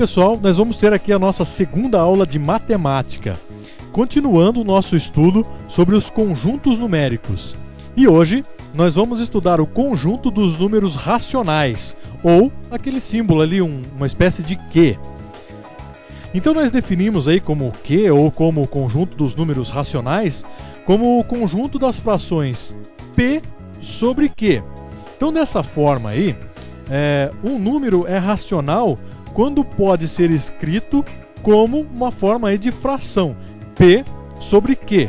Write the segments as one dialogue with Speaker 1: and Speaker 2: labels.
Speaker 1: Pessoal, nós vamos ter aqui a nossa segunda aula de matemática, continuando o nosso estudo sobre os conjuntos numéricos. E hoje nós vamos estudar o conjunto dos números racionais, ou aquele símbolo ali, uma espécie de Q. Então nós definimos aí como Q, ou como o conjunto dos números racionais, como o conjunto das frações P sobre Q. Então dessa forma aí, um número é racional quando pode ser escrito como uma forma aí de fração, P sobre Q,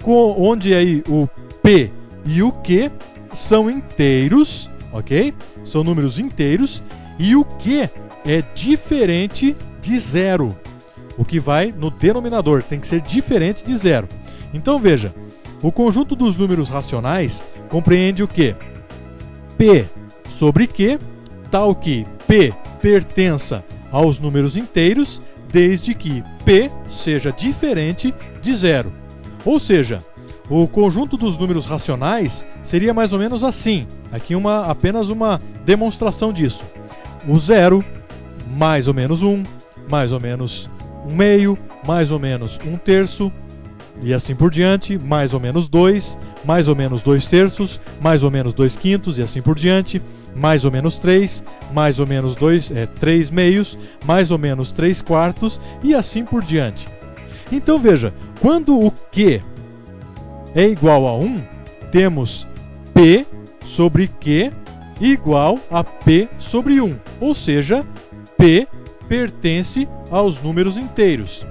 Speaker 1: onde aí o P e o Q são inteiros, ok? São números inteiros, e o Q é diferente de zero. O que vai no denominador tem que ser diferente de zero. Então veja, o conjunto dos números racionais compreende o quê? P sobre Q, tal que P pertença aos números inteiros, desde que P seja diferente de zero. Ou seja, o conjunto dos números racionais seria mais ou menos assim. Aqui apenas uma demonstração disso. O zero, mais ou menos 1, mais ou menos 1 meio, mais ou menos 1 terço, e assim por diante, mais ou menos 2, mais ou menos 2 terços, mais ou menos 2 quintos, e assim por diante, mais ou menos 3, mais ou menos 3 meios, mais ou menos 3 quartos, e assim por diante. Então veja, quando o Q é igual a 1, temos P sobre Q igual a P sobre 1, ou seja, P pertence aos números inteiros.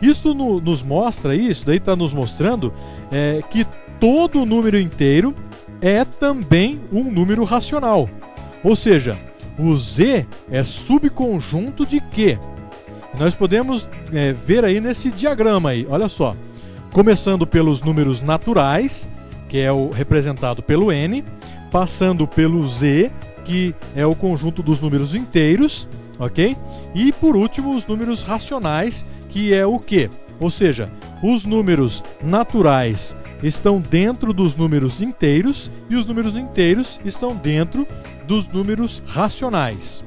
Speaker 1: Isto nos mostra, isso daí está nos mostrando que todo número inteiro é também um número racional. Ou seja, o Z é subconjunto de Q. Nós podemos ver aí nesse diagrama aí, olha só. Começando pelos números naturais, que é o representado pelo N, passando pelo Z, que é o conjunto dos números inteiros, ok? E por último, os números racionais, que é o Q. Ou seja, os números naturais estão dentro dos números inteiros e os números inteiros estão dentro dos números racionais.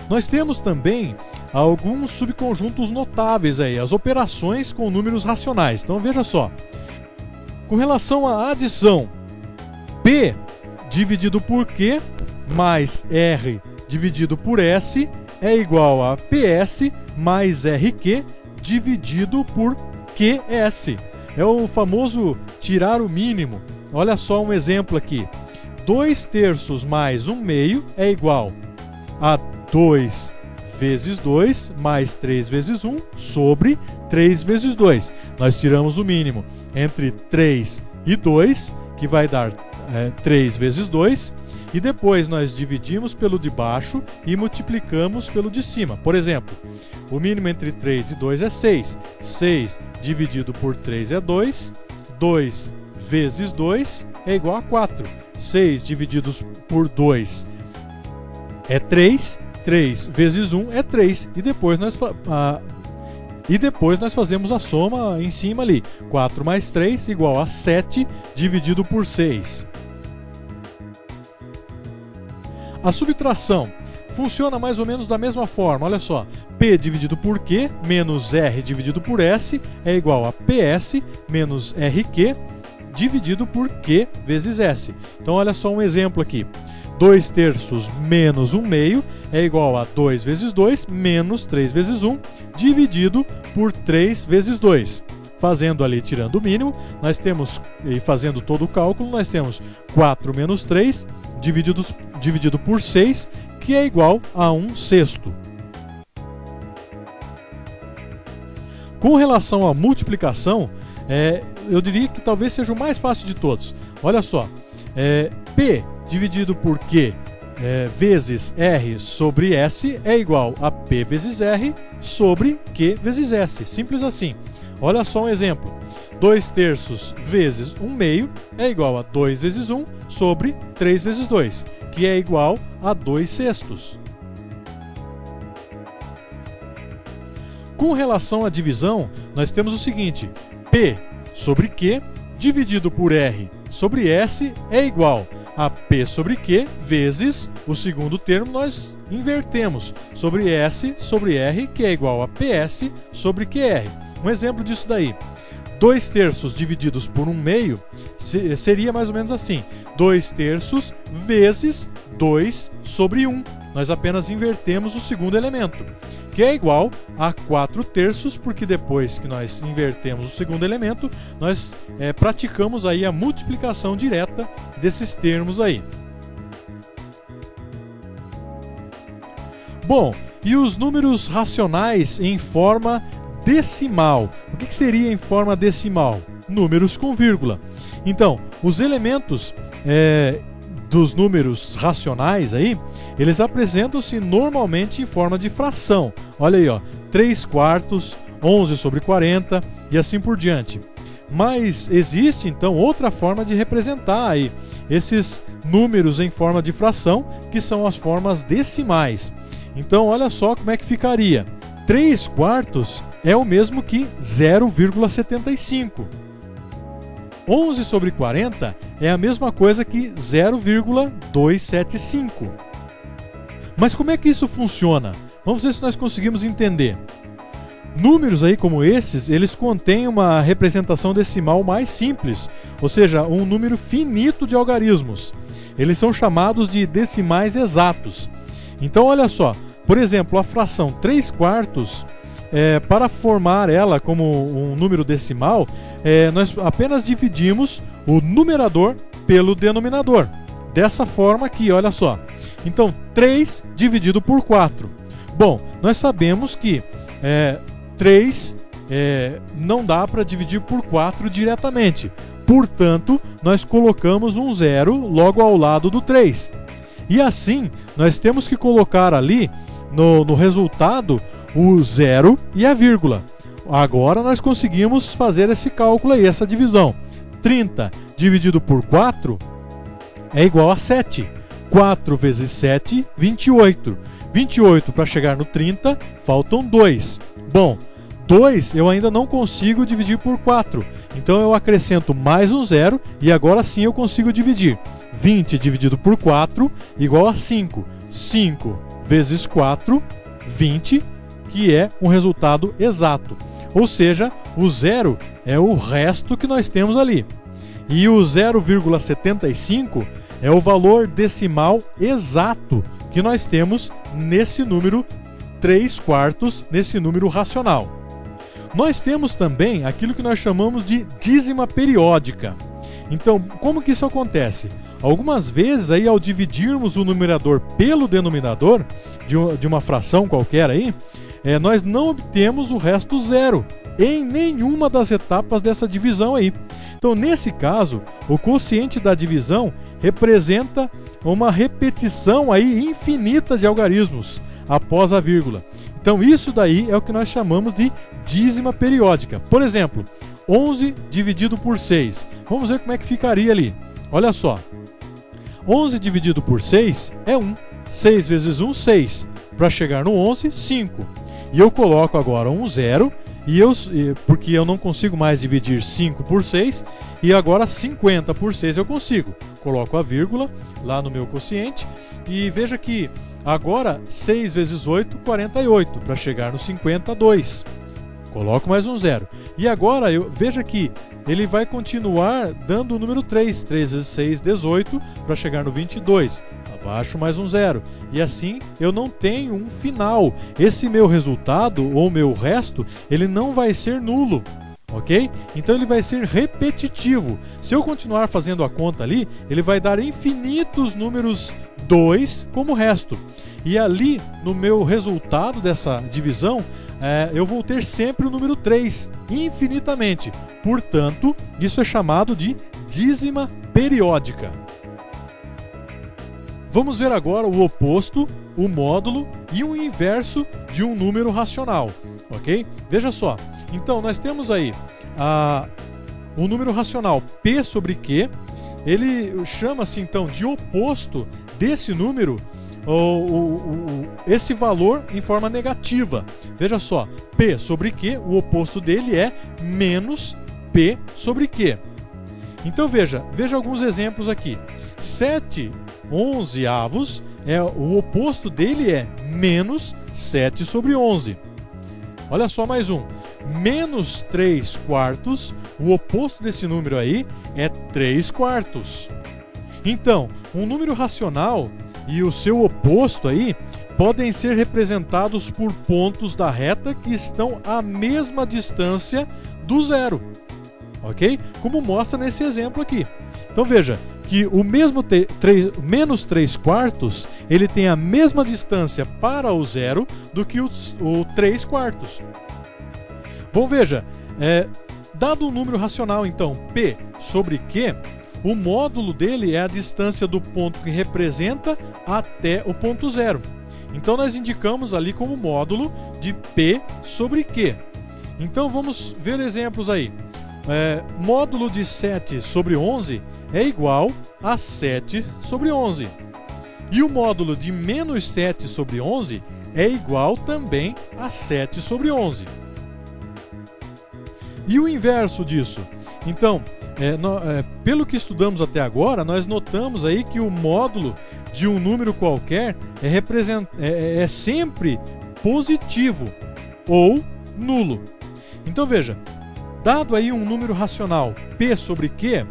Speaker 1: Nós temos também alguns subconjuntos notáveis aí, as operações com números racionais. Então veja só, com relação à adição, P dividido por Q mais R dividido por S é igual a PS mais RQ dividido por QS. É o famoso tirar o mínimo. Olha só um exemplo aqui. 2 terços mais 1 meio é igual a 2 vezes 2 mais 3 vezes 1 sobre 3 vezes 2. Nós tiramos o mínimo entre 3 e 2, que vai dar 3 vezes 2. E depois nós dividimos pelo de baixo e multiplicamos pelo de cima. Por exemplo, o mínimo entre 3 e 2 é 6. 6 dividido por 3 é 2. 2 vezes 2 é igual a 4. 6 divididos por 2 é 3. 3 vezes 1 é 3. E depois nós fazemos a soma em cima ali. 4 mais 3 igual a 7 dividido por 6. A subtração funciona mais ou menos da mesma forma, olha só. P dividido por Q menos R dividido por S é igual a PS menos RQ dividido por Q vezes S. Então olha só um exemplo aqui. 2 terços menos 1 meio é igual a 2 vezes 2 menos 3 vezes 1 dividido por 3 vezes 2. Fazendo ali, tirando o mínimo, nós temos, e fazendo todo o cálculo, nós temos 4 menos 3 dividido por 6, que é igual a 1 sexto. Com relação à multiplicação, eu diria que talvez seja o mais fácil de todos. Olha só, P dividido por Q vezes R sobre S é igual a P vezes R sobre Q vezes S. Simples assim. Olha só um exemplo. 2 terços vezes 1 meio é igual a 2 vezes 1 sobre 3 vezes 2, que é igual a 2 sextos. Com relação à divisão, nós temos o seguinte. P sobre Q dividido por R sobre S é igual a P sobre Q vezes o segundo termo, nós invertemos sobre S sobre R, que é igual a PS sobre QR. Um exemplo disso daí. 2/3 divididos por 1/2 seria mais ou menos assim. 2/3 vezes 2 sobre 1. Nós apenas invertemos o segundo elemento, que é igual a 4/3, porque depois que nós invertemos o segundo elemento, nós praticamos aí a multiplicação direta desses termos aí. Bom, e os números racionais em forma decimal? O que seria em forma decimal? Números com vírgula. Então, os elementos dos números racionais aí, eles apresentam-se normalmente em forma de fração. Olha aí, ó, 3/4, 11 sobre 40 e assim por diante. Mas existe então outra forma de representar aí esses números em forma de fração, que são as formas decimais. Então olha só como é que ficaria. 3/4 é o mesmo que 0,75. 11 sobre 40 é a mesma coisa que 0,275. Mas como é que isso funciona? Vamos ver se nós conseguimos entender. Números aí como esses, eles contêm uma representação decimal mais simples, ou seja, um número finito de algarismos. Eles são chamados de decimais exatos. Então olha só, por exemplo, a fração 3/4, para formar ela como um número decimal, nós apenas dividimos o numerador pelo denominador. Dessa forma aqui, olha só. Então, 3 dividido por 4. Bom, nós sabemos que 3 não dá para dividir por 4 diretamente. Portanto, nós colocamos um 0 logo ao lado do 3. E assim, nós temos que colocar ali no resultado o 0 e a vírgula. Agora nós conseguimos fazer esse cálculo aí, essa divisão. 30 dividido por 4 é igual a 7. 4 vezes 7, 28. 28 para chegar no 30, faltam 2. Bom, 2 eu ainda não consigo dividir por 4. Então eu acrescento mais um 0 e agora sim eu consigo dividir. 20 dividido por 4 igual a 5. 5 vezes 4, 20, que é um resultado exato. Ou seja, o 0 é o resto que nós temos ali. E o 0,75 é o valor decimal exato que nós temos nesse número 3/4, nesse número racional. Nós temos também aquilo que nós chamamos de dízima periódica. Então, como que isso acontece? Algumas vezes, aí, ao dividirmos o numerador pelo denominador de uma fração qualquer aí, nós não obtemos o resto zero em nenhuma das etapas dessa divisão aí. Então, nesse caso, o quociente da divisão representa uma repetição aí infinita de algarismos após a vírgula. Então, isso daí é o que nós chamamos de dízima periódica. Por exemplo, 11 dividido por 6. Vamos ver como é que ficaria ali. Olha só. 11 dividido por 6 é 1. 6 vezes 1, 6. Para chegar no 11, 5. E eu coloco agora um 0, porque eu não consigo mais dividir 5 por 6, e agora 50 por 6 eu consigo. Coloco a vírgula lá no meu quociente, e veja que agora 6 vezes 8, 48. Para chegar no 52. Coloco mais um 0. E agora, veja que ele vai continuar dando o número 3. 3 vezes 6, 18, para chegar no 22. Abaixo mais um 0. E assim, eu não tenho um final. Esse meu resultado, ou meu resto, ele não vai ser nulo. Ok? Então ele vai ser repetitivo. Se eu continuar fazendo a conta ali, ele vai dar infinitos números 2 como resto. E ali, no meu resultado dessa divisão, eu vou ter sempre o número 3, infinitamente. Portanto, isso é chamado de dízima periódica. Vamos ver agora o oposto, o módulo e o inverso de um número racional. Ok? Veja só. Então, nós temos aí o número racional P sobre Q. Ele chama-se então de oposto desse número, esse valor em forma negativa. Veja só, P sobre Q, o oposto dele é menos P sobre Q. Então veja alguns exemplos aqui. 7/11 o oposto dele é menos 7 sobre 11. Olha só mais um. Menos 3 quartos, o oposto desse número aí é 3 quartos. Então, um número racional e o seu oposto aí podem ser representados por pontos da reta que estão à mesma distância do zero, ok? Como mostra nesse exemplo aqui. Então veja que o mesmo menos 3 quartos, ele tem a mesma distância para o zero do que o 3 quartos. Bom, veja, dado um número racional, então, P sobre Q, o módulo dele é a distância do ponto que representa até o ponto zero. Então nós indicamos ali como módulo de P sobre Q. Então vamos ver exemplos aí. Módulo de 7 sobre 11 é igual a 7 sobre 11. E o módulo de menos 7 sobre 11 é igual também a 7 sobre 11. E o inverso disso? Então, pelo que estudamos até agora, nós notamos aí que o módulo de um número qualquer é sempre positivo ou nulo. Então veja, dado aí um número racional P sobre Q,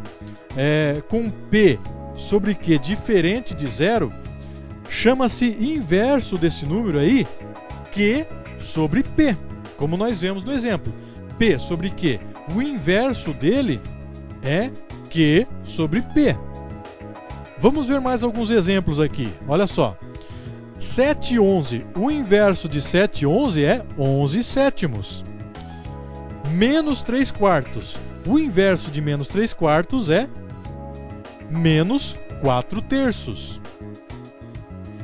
Speaker 1: com P sobre Q diferente de zero, chama-se inverso desse número aí Q sobre P, como nós vemos no exemplo. P sobre Q, o inverso dele é Q sobre P. Vamos ver mais alguns exemplos aqui. Olha só. 7 e 11. O inverso de 7 e 11 é 11 sétimos. Menos 3 quartos. O inverso de menos 3 quartos é menos 4 terços.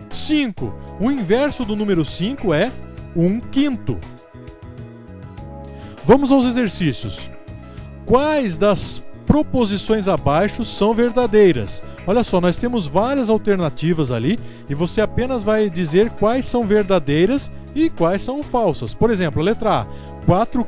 Speaker 1: 5. O inverso do número 5 é 1 quinto. Vamos aos exercícios. Quais das proposições abaixo são verdadeiras? Olha só, nós temos várias alternativas ali e você apenas vai dizer quais são verdadeiras e quais são falsas. Por exemplo, a letra A, 4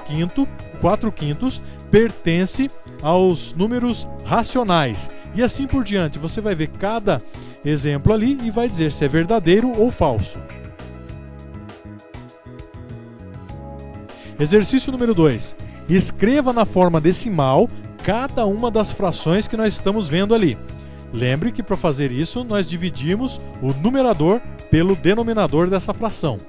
Speaker 1: quintos pertence aos números racionais. E assim por diante, você vai ver cada exemplo ali e vai dizer se é verdadeiro ou falso. Exercício número 2. Escreva na forma decimal cada uma das frações que nós estamos vendo ali. Lembre que para fazer isso nós dividimos o numerador pelo denominador dessa fração.